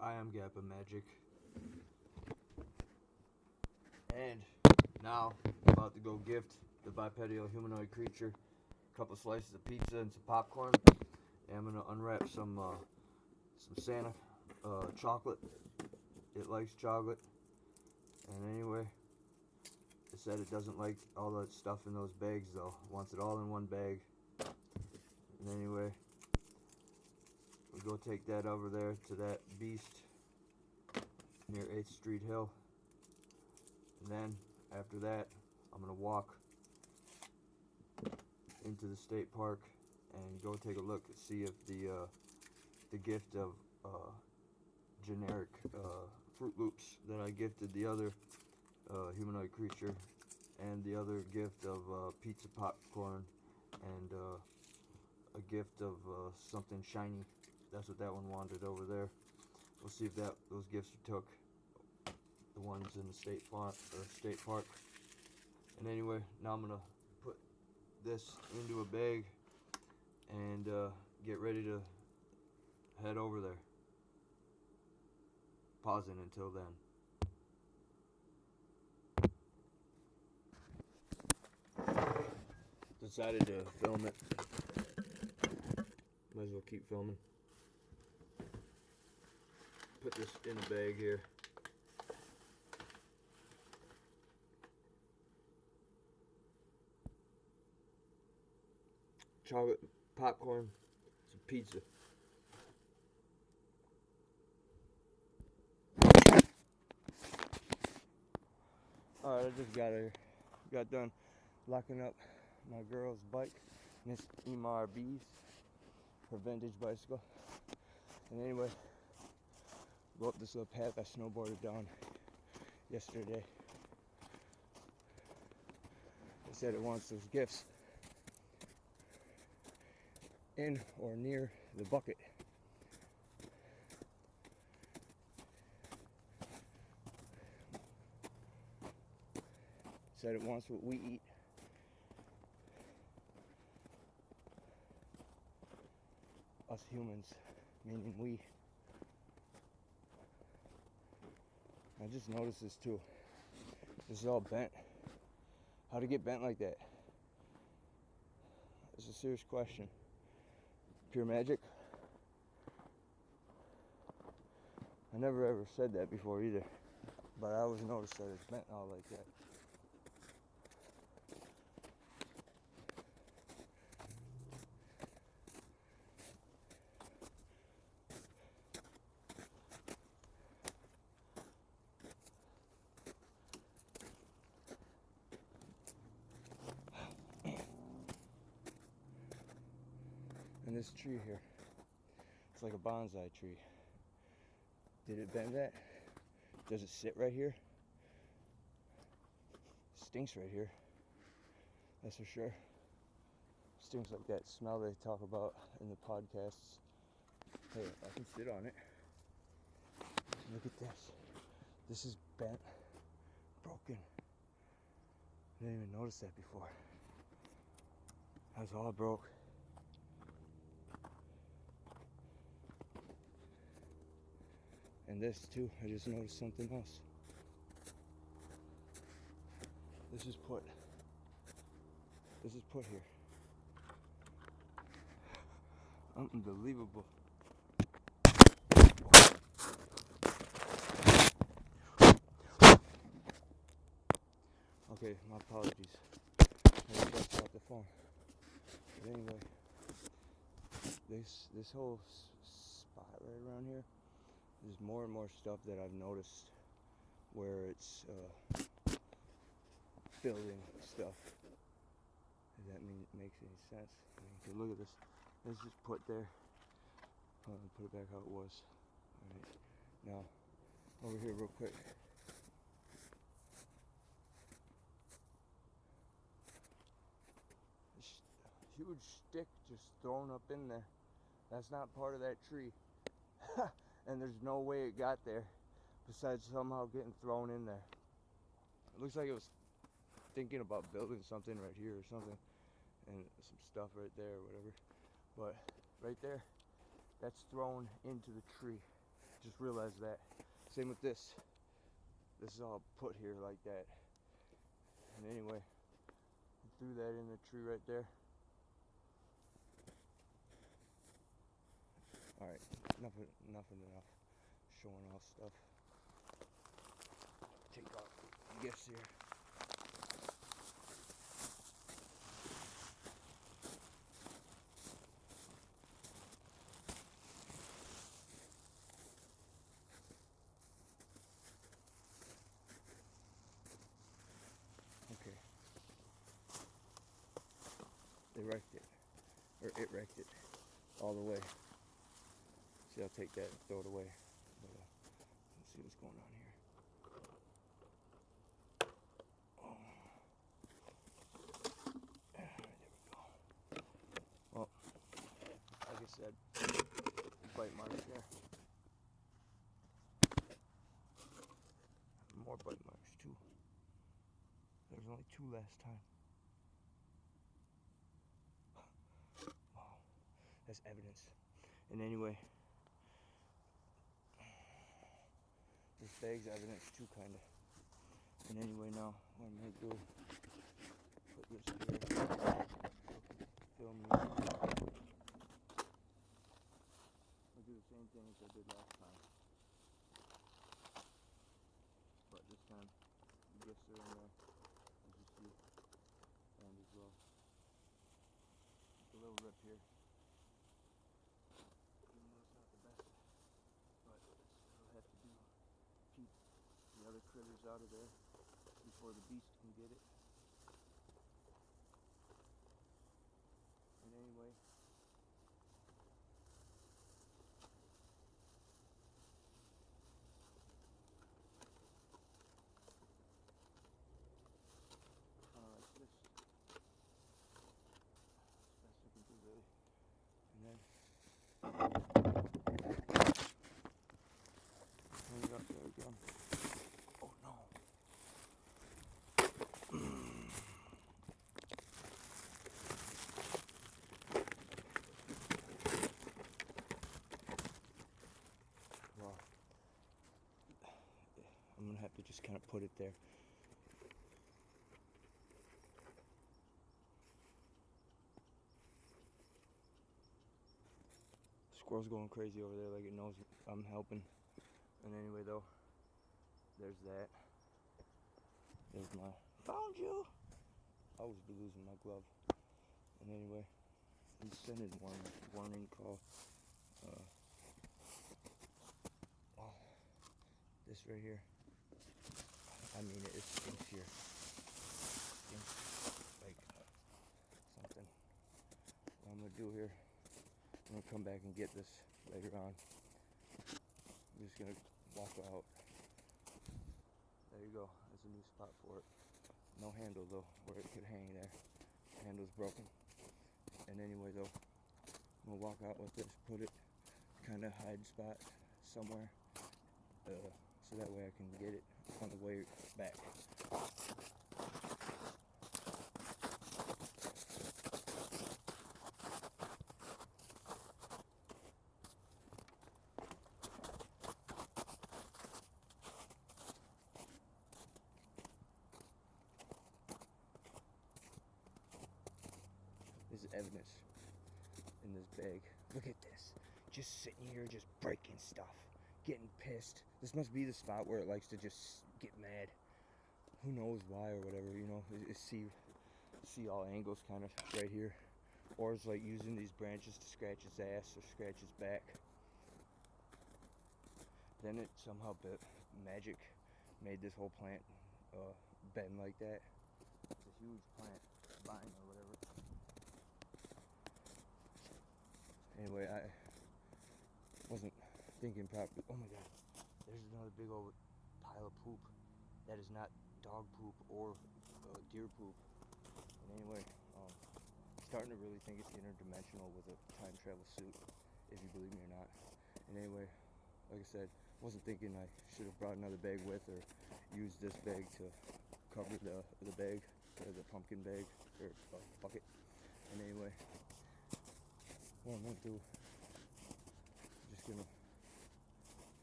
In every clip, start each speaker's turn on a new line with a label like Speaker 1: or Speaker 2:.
Speaker 1: I am GappaMagix, and now I'm about to go gift the bipedal humanoid creature a couple slices of pizza and some popcorn. And I'm gonna unwrap some Santa chocolate. It likes chocolate, and anyway, it said it doesn't like all that stuff in those bags though. It wants it all in one bag. And anyway, we go take that over there to that beast near 8th Street Hill. And then after that, I'm gonna walk into the state park and go take a look and see if the gift of generic Fruit Loops that I gifted the other humanoid creature, and the other gift of pizza popcorn, and a gift of something shiny. That's what that one wanted over there. We'll see if those gifts are took. The ones in the state park. And anyway, now I'm gonna put this into a bag and get ready to head over there. Pausing until then. Decided to film it. Might as well keep filming. Put this in a bag here. Chocolate, popcorn, some pizza. Alright, I just got done locking up my girl's bike, Miss Emar B's, her vintage bicycle. And anyway, go up this little path I snowboarded down yesterday. It said it wants those gifts in or near the bucket. Said it wants what we eat. Us humans, meaning we. I just noticed this too. This is all bent. How'd it get bent like that? It's a serious question. Pure magic? I never ever said that before either, but I always noticed that it's bent all like that. And this tree here, it's like a bonsai tree. Did it bend that? Does it sit right here? Stinks right here. That's for sure. Stinks like that smell they talk about in the podcasts. Hey, I can sit on it. Look at this. This is bent, broken. I didn't even notice that before. That's all broke. And this too, I just noticed something else. This is put here. Unbelievable. Okay, my apologies. I just got off the phone. But anyway, this whole spot right around here, there's more and more stuff that I've noticed where it's building stuff. If that makes any sense. I mean, okay, look at this. Let's just put there. Put it back how it was. Alright. Now, over here real quick. This huge stick just thrown up in there. That's not part of that tree. And there's no way it got there besides somehow getting thrown in there. It looks like it was thinking about building something right here or something, and some stuff right there or whatever. But right there, that's thrown into the tree. just realized that. Same with this. This is all put here like that. And anyway, I threw that in the tree right there. Alright, enough showing off stuff. Take off the gifts here. Okay. They wrecked it. Or it wrecked it. All the way. See, I'll take that and throw it away. But, let's see what's going on here. Oh. There we go. Well, like I said, bite marks there. More bite marks too. There was only 2 last time. Wow, that's evidence. And anyway, this bag's evidence too, kinda. And anyway, now what I'm gonna do, put this here, film me. I'll do the same thing as I did last time. But this time, the gifts are in there, as you see, and as well. Just a little rip here. Even though it's not the best, but it's still have to do. Keep the other critters out of there before the beast can get it. And anyway, like this. Best I can do, really. And then hang it up there again. Oh no. Well, I'm gonna have to just kind of put it there. Squirrel's going crazy over there, like it knows I'm helping. And anyway, though, there's that. There's my found you. I always be losing my glove. And anyway, I'm sending warning call. Oh, this right here. I mean, it stinks here. Stinks like something. What I'm gonna do here, I'm gonna come back and get this later on. I'm just gonna walk out. There you go. There's a new spot for it. No handle though, where it could hang there. Handle's broken. And anyway though, I'm gonna walk out with this, put it kind of hide spot somewhere, so that way I can get it on the way back. This is evidence in this bag. Look at this. Just sitting here, just breaking stuff. Getting pissed. This must be the spot where it likes to just get mad. Who knows why or whatever, you know. See all angles kind of right here. Or it's like using these branches to scratch his ass or scratch his back. Then it somehow magic made this whole plant bend like that. It's a huge plant, vine or whatever. Anyway, I wasn't thinking properly. Oh my god, there's another big old pile of poop. That is not dog poop or deer poop. And anyway, starting to really think it's interdimensional with a time travel suit, if you believe me or not. And anyway, like I said, wasn't thinking I should have brought another bag with or used this bag to cover the bag, or the pumpkin bag, or bucket. And anyway, what I'm gonna do, I'm just gonna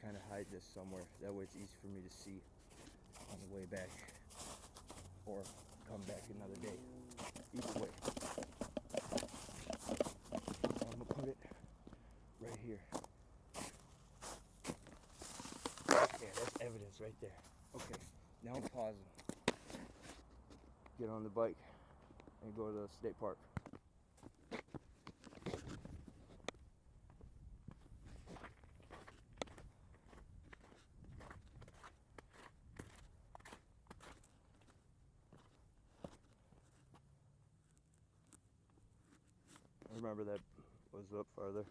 Speaker 1: kind of hide this somewhere. That way it's easy for me to see on the way back or come back another day. Either way. So I'm gonna put it right here. Yeah, that's evidence right there. Okay, now I'm pausing. Get on the bike and go to the state park. Remember that was up farther.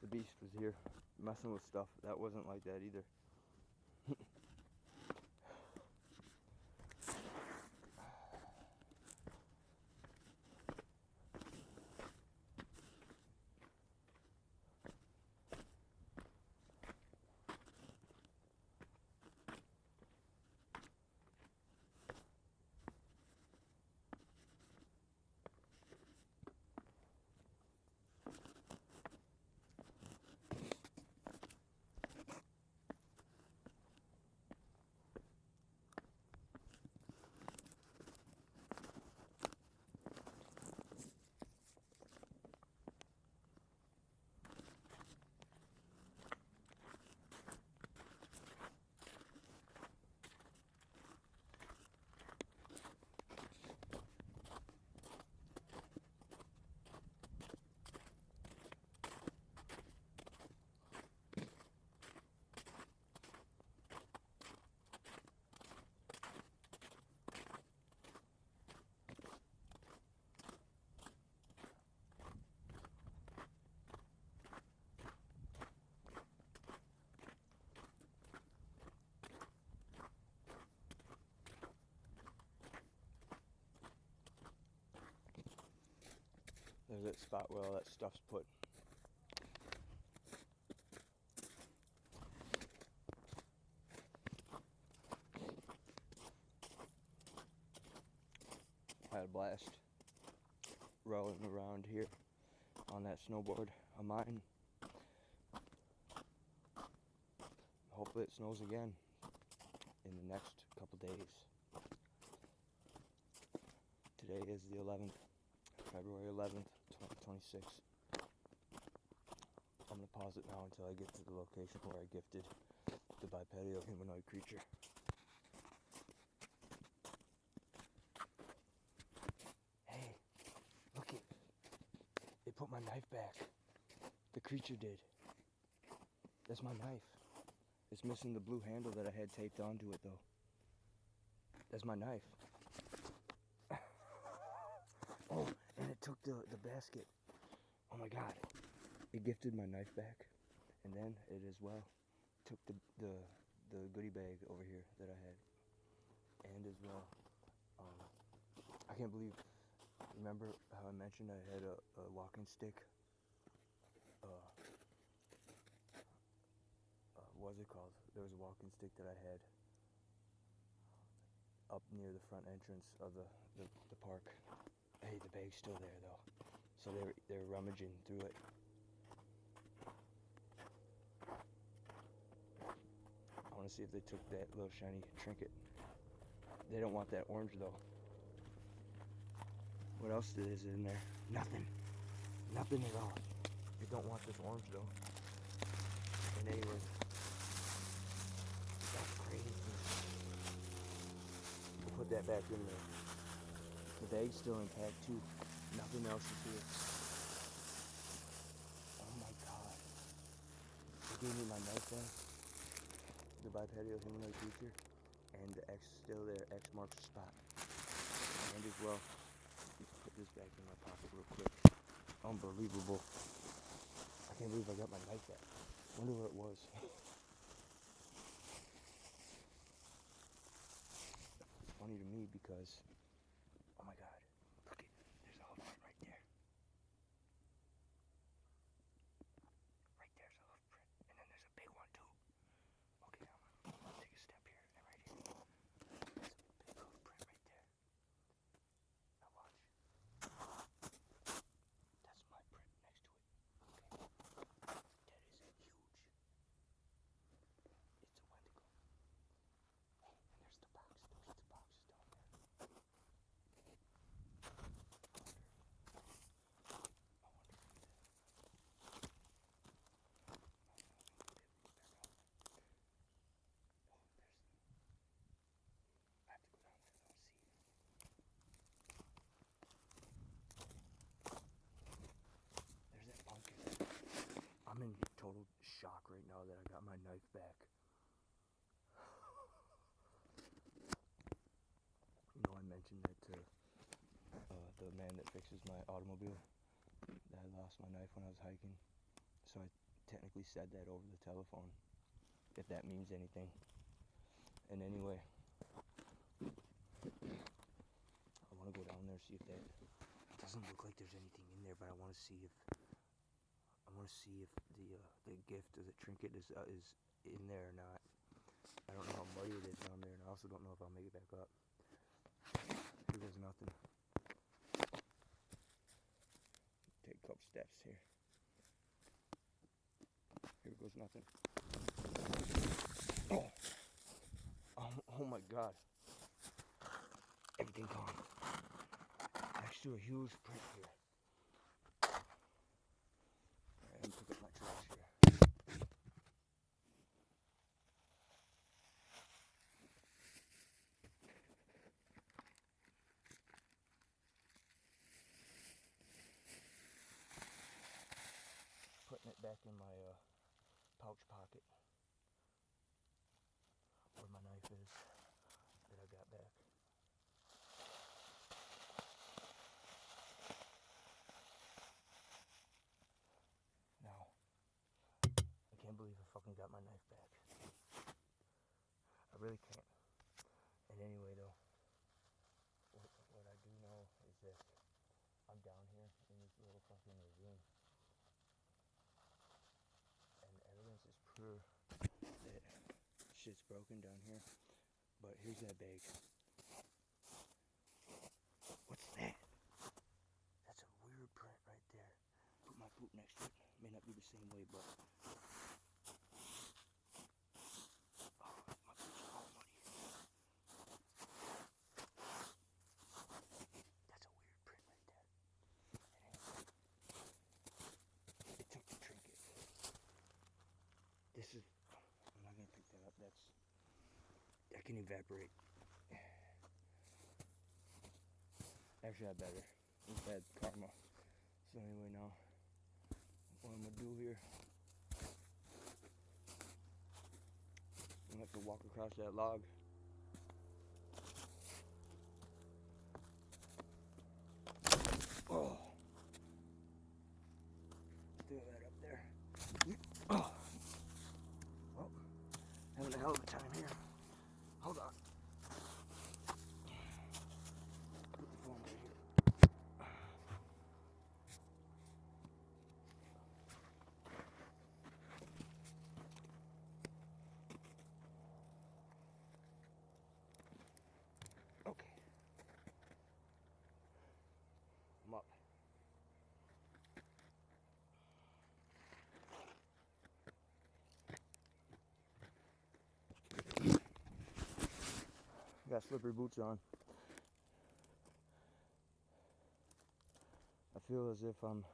Speaker 1: The beast was here messing with stuff. That wasn't like that either. There's that spot where all that stuff's put. I had a blast rolling around here on that snowboard of mine. Hopefully it snows again in the next couple days. Today is the 11th, February 11th, 2026. I'm going to pause it now until I get to the location where I gifted the bipedal humanoid creature. Hey, look it. They put my knife back. The creature did. That's my knife. It's missing the blue handle that I had taped onto it though. That's my knife. Oh, and it took the basket. Oh my god. It gifted my knife back. And then it as well took the goodie bag over here that I had. And as well, I can't believe, remember how I mentioned I had a walking stick? What was it called? There was a walking stick that I had up near the front entrance of the park. Hey, the bag's still there though. So they're rummaging through it. I want to see if they took that little shiny trinket. They don't want that orange though. What else is in there? Nothing. Nothing at all. They don't want this orange though. And anyway, that's crazy. I'll put that back in there. The bag's still intact too. Nothing else is here. Oh my god. They gave me my knife back. The bipedal humanoid creature. And the X still there. X marks the spot. And as well, put this back in my pocket real quick. Unbelievable. I can't believe I got my knife back. Wonder where it was. It's funny to me because, oh my god, look it, there's a hoof print right there. Right there's a hoof print, and then there's a big one too. Okay, I'm gonna take a step here, and right here. There's a big hoof print right there. Now watch. That's my print next to it. Okay. That is huge. back. You know, I mentioned that to the man that fixes my automobile, that I lost my knife when I was hiking. So I technically said that over the telephone, if that means anything. And anyway, I want to go down there, see if that, it doesn't look like there's anything in there, but I want to see if the gift or the trinket is in there or not. I don't know how muddy it is down there, and I also don't know if I'll make it back up. Here goes nothing. Take a couple steps here. Here goes nothing. Oh my God. Everything gone. Next to a huge print here. Alright, I'm picking up my trash here. Putting it back in my pouch pocket where my knife is that I got back. Now, I can't believe I fucking got my knife back. I really can't. And anyway though, what I do know is that I'm down here in this little fucking ravine. And evidence is proof that shit's broken down here. But here's that bag. What's that? That's a weird print right there. Put my boot next to it. May not be the same way, but oh, my boot's all muddy. That's a weird print right there. And it took the trinket. This is, I'm not gonna pick that up. That can evaporate. Actually, I better. It's bad karma. So anyway, now what I'm gonna do here, I'm gonna have to walk across that log. Oh, throw that up there. Oh, well, having a hell of a time here. Hold on. Put the phone right here. Okay. I'm up. Got slippery boots on. I feel as if I'm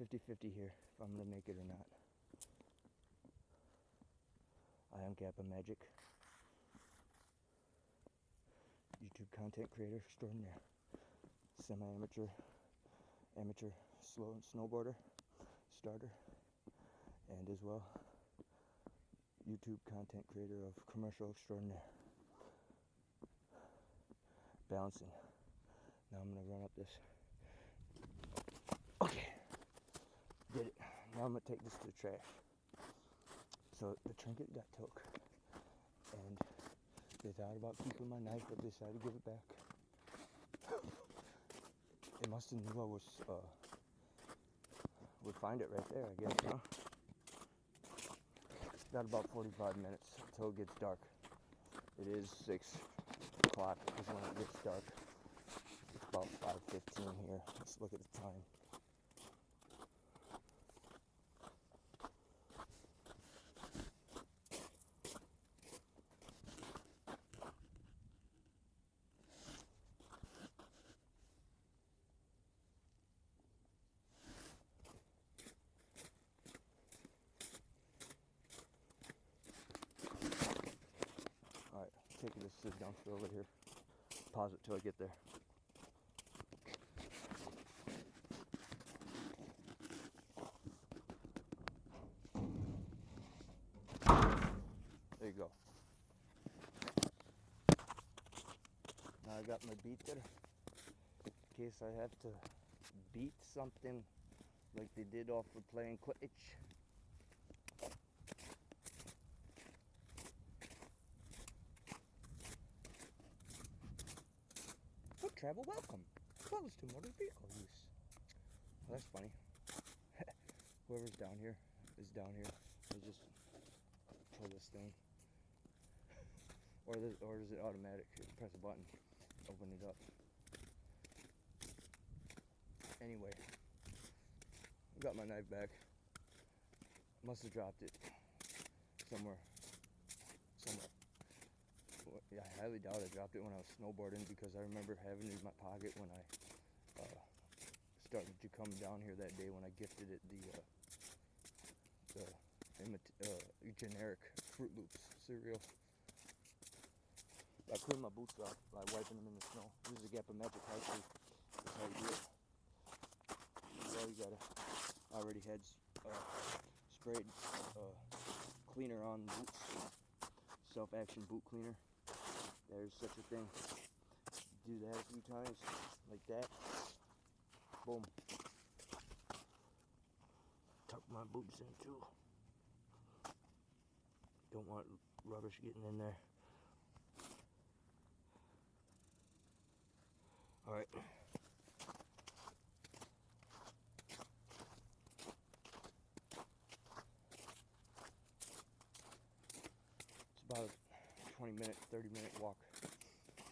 Speaker 1: 50-50 here, if I'm gonna make it or not. I am GappaMagix, YouTube content creator extraordinaire, semi-amateur, amateur snowboarder, starter, and as well, YouTube content creator of commercial extraordinaire. Balancing. Now I'm gonna run up this. Okay, did it. Now I'm gonna take this to the trash. So the trinket got took, and they thought about keeping my knife, but decided to give it back. They must have knew I was would find it right there, I guess, huh? Got about 45 minutes until it gets dark. It is 6 o'clock is when it gets dark. It's about 5:15 here. Let's look at the time. Alright, taking this to the dumpster over here. Pause it till I get there. I got my beater in case I have to beat something like they did off for playing Quidditch. Foot travel welcome. Closed to motor vehicle use. Well, that's funny. Whoever's down here is down here. They just pull this thing. Or is it automatic? You press a button, open it up. Anyway, I got my knife back. Must have dropped it somewhere. Yeah, I highly doubt I dropped it when I was snowboarding, because I remember having it in my pocket when I started to come down here that day when I gifted it the generic Fruit Loops cereal. I cleaned my boots off by wiping them in the snow. This is a GappaMagix high school. That's how you do it. Well, you gotta already had sprayed cleaner on boots. Self-action boot cleaner. There's such a thing. Do that a few times, like that. Boom. Tuck my boots in too. Don't want rubbish getting in there. Alright. It's about a 20-minute, 30-minute walk.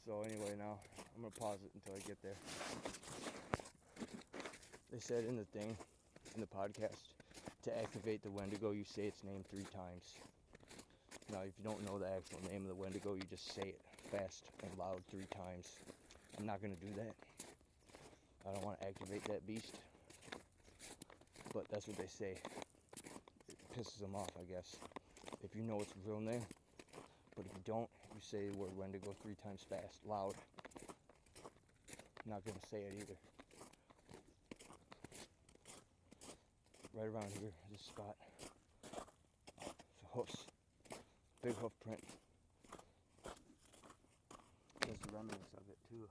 Speaker 1: So anyway, now I'm going to pause it until I get there. They said in the thing, in the podcast, to activate the Wendigo, you say its name 3 times. Now, if you don't know the actual name of the Wendigo, you just say it fast and loud 3 times. I'm not going to do that. I don't want to activate that beast. But that's what they say. It pisses them off, I guess. If you know its real name. But if you don't, you say the word Wendigo 3 times fast, loud. I'm not going to say it either. Right around here, this spot. So hoofs. Big hoof print. There's the remnants of it too.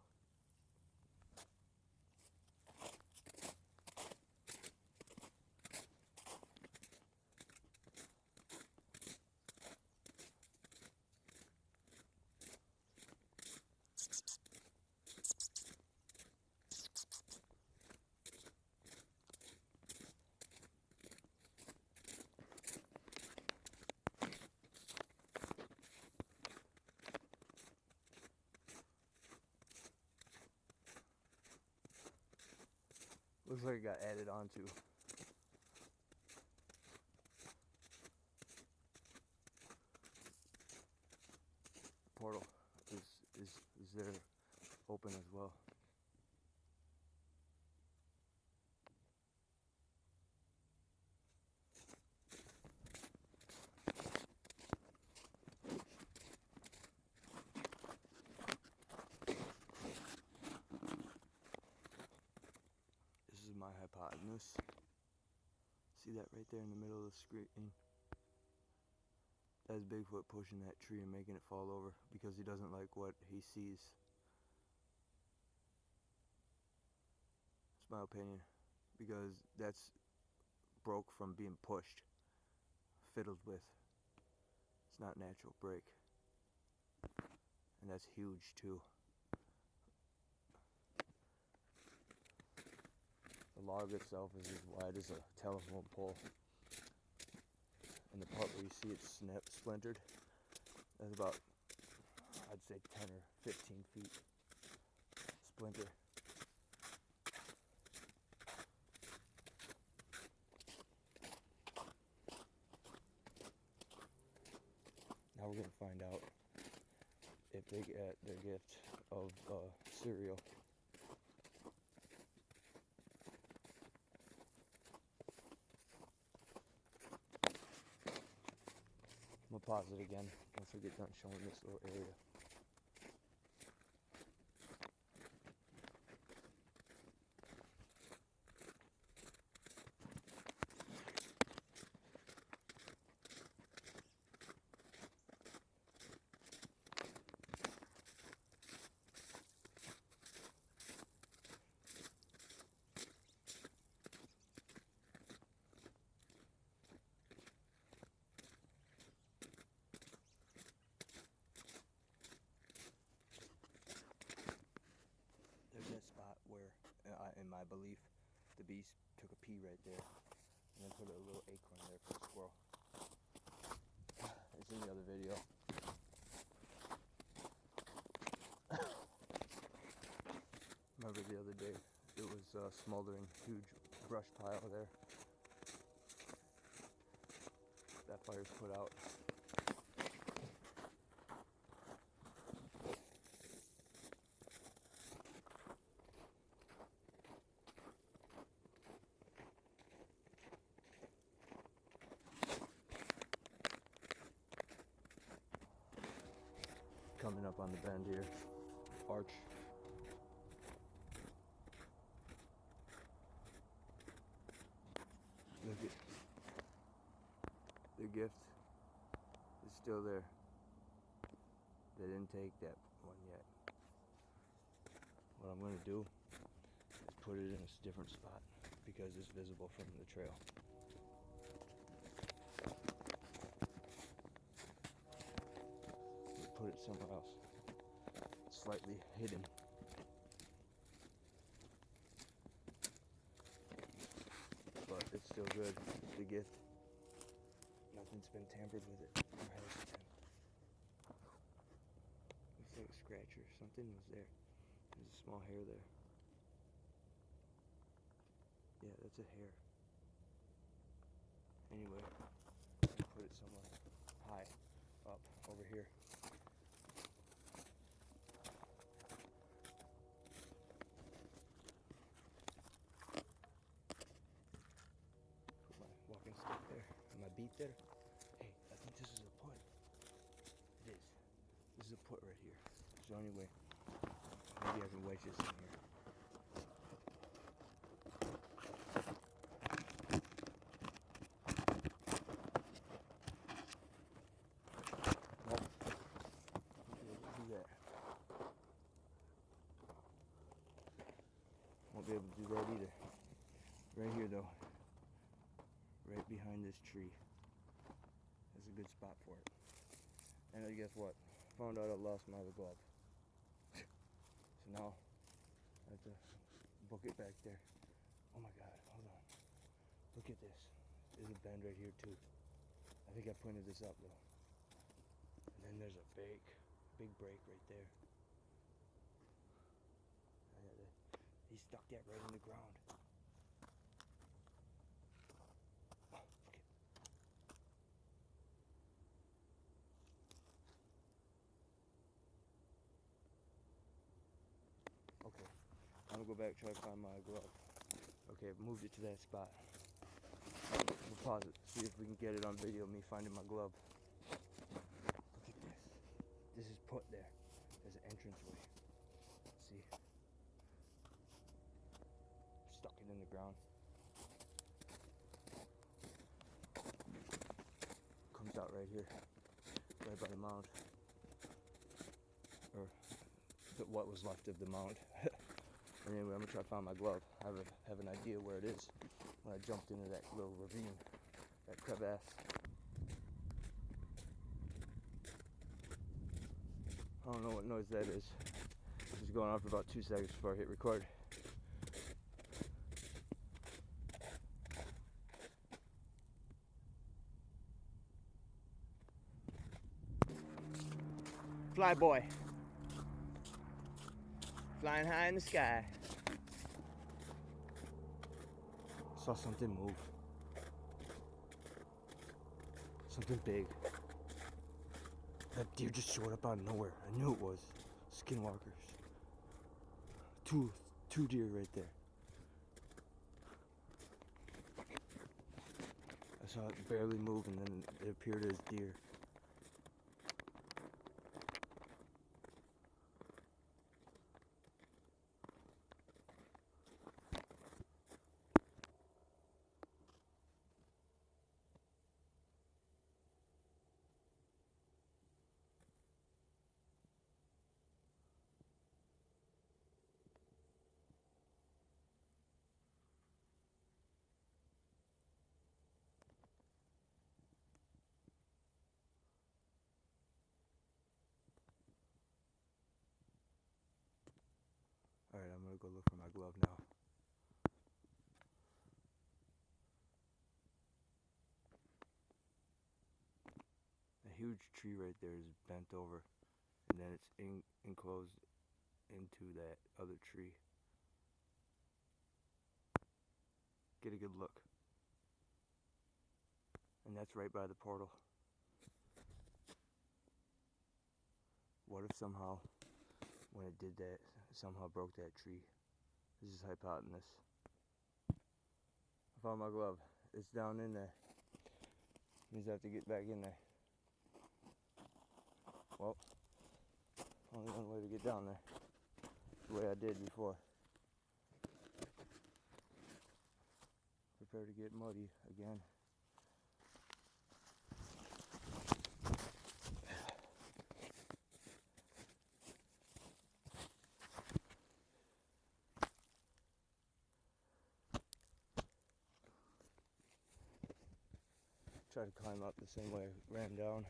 Speaker 1: Looks like it got added onto. The portal is there open as well. This is my hypotenuse. See that right there in the middle of the screen? That's Bigfoot pushing that tree and making it fall over because he doesn't like what he sees. It's my opinion, because that's broke from being pushed, fiddled with. It's not natural break. And that's huge too. The log itself is as wide as a telephone pole. And the part where you see it splintered, that's about, I'd say 10 or 15 feet splinter. Now we're going to find out if they get their gift of cereal. I'm gonna pause it again once I get done showing this little area. my belief. The beast took a pee right there and then put a little acorn there for the squirrel. It's in the other video. Remember the other day, it was smoldering, huge brush pile there. That fire's put out. Coming up on the bend here, arch. Look at the gift is still there. They didn't take that one yet. What I'm going to do is put it in a different spot because it's visible from the trail. Put it somewhere else, slightly hidden. But it's still good, the gift. Nothing's been tampered with it. Looks like a scratch or something was there. There's a small hair there. Yeah, that's a hair. Anyway, I'm gonna put it somewhere high up over here. Walking stick there, and my beat there. Hey, I think this is a put. It is. This is a put right here. So anyway, maybe I can wedge this in here. Nope. Won't be able to do that. Won't be able to do that either. Right here though. Right behind this tree. That's a good spot for it. And guess what? Found out I lost my other glove. So now I have to book it back there. Oh my god, hold on. Look at this. There's a bend right here too. I think I pointed this out though. And then there's a big break right there. He stuck that right in the ground. Okay, I'm gonna go back, try to find my glove. Okay, I've moved it to that spot. We'll pause it, see if we can get it on video, me finding my glove. Look at this. This is put there. There's an entranceway. See? Stuck it in the ground. Comes out right here, right by the mound. Or what was left of the mound. Anyway, I'm gonna try to find my glove. I have an idea where it is when I jumped into that little ravine, that crevasse. I don't know what noise that is. This is going on for about 2 seconds before I hit record. Fly boy. Flying high in the sky. Saw something move. Something big. That deer just showed up out of nowhere. I knew it was. Skinwalkers. Two deer right there. I saw it barely move and then it appeared as deer. Alright, I'm gonna go look for my glove now. huge tree right there is bent over, and then it's enclosed into that other tree. Get a good look. And that's right by the portal. What if somehow, when it did that, somehow broke that tree? This is hypotenuse. I found my glove. It's down in there. Means I have to get back in there. Well, only one way to get down there. The way I did before. Prepare to get muddy again. Try to climb up the same way I ran down.